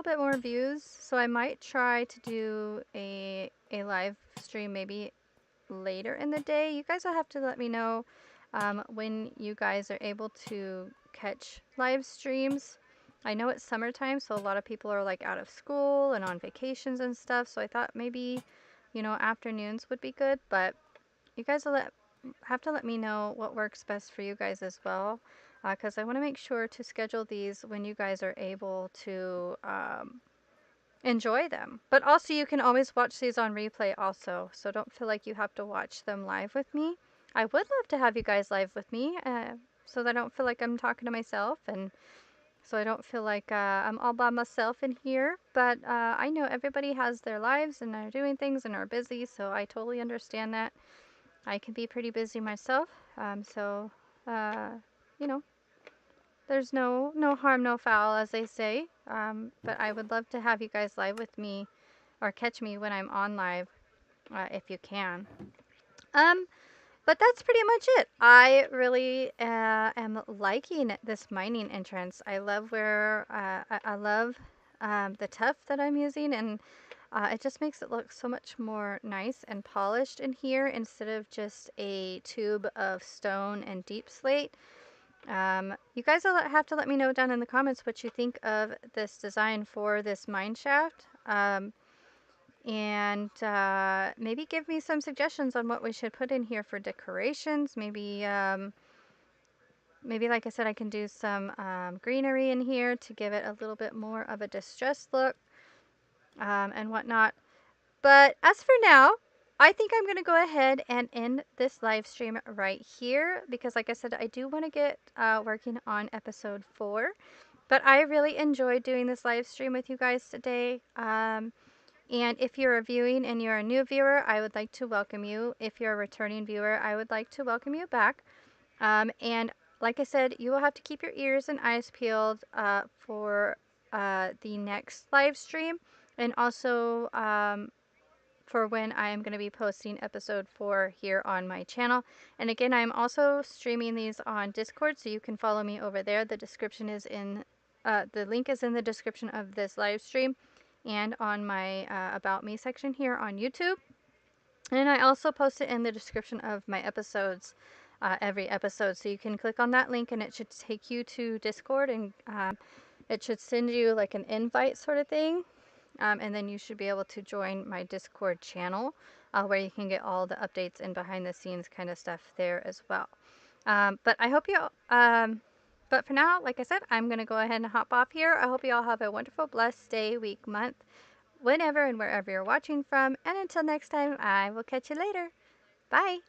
bit more views, so I might try to do a live stream maybe later in the day. You guys will have to let me know when you guys are able to catch live streams. I know it's summertime, so a lot of people are like out of school and on vacations and stuff, so I thought maybe, afternoons would be good, but you guys will have to let me know what works best for you guys as well, because I want to make sure to schedule these when you guys are able to enjoy them. But also, you can always watch these on replay also, so don't feel like you have to watch them live with me. I would love to have you guys live with me, so that I don't feel like I'm talking to myself, and so I don't feel like I'm all by myself in here. But I know everybody has their lives and are doing things and are busy, so I totally understand that. I can be pretty busy myself, so uh, you know, there's no harm, no foul, as they say. But I would love to have you guys live with me, or catch me when I'm on live, if you can. Um, but that's pretty much it. I really am liking this mining entrance. I love where I love the tuff that I'm using, and it just makes it look so much more nice and polished in here instead of just a tube of stone and deep slate. You guys will have to let me know down in the comments what you think of this design for this mine shaft. And maybe give me some suggestions on what we should put in here for decorations. Maybe, like I said, I can do some greenery in here to give it a little bit more of a distressed look, and whatnot. But as for now, I think I'm going to go ahead and end this live stream right here, because like I said, I do want to get working on episode 4. But I really enjoyed doing this live stream with you guys today. And if you're a viewing and you're a new viewer, I would like to welcome you. If you're a returning viewer, I would like to welcome you back. And like I said, you will have to keep your ears and eyes peeled for the next live stream, and also for when I am going to be posting episode 4 here on my channel. And again, I'm also streaming these on Discord, so you can follow me over there. The link is in the description of this live stream, and on my About Me section here on YouTube. And I also post it in the description of my episodes every episode. So you can click on that link and it should take you to Discord, and it should send you like an invite sort of thing. And then you should be able to join my Discord channel where you can get all the updates and behind the scenes kind of stuff there as well. But I hope you, but for now, like I said, I'm going to go ahead and hop off here. I hope you all have a wonderful, blessed day, week, month, whenever and wherever you're watching from. And until next time, I will catch you later. Bye.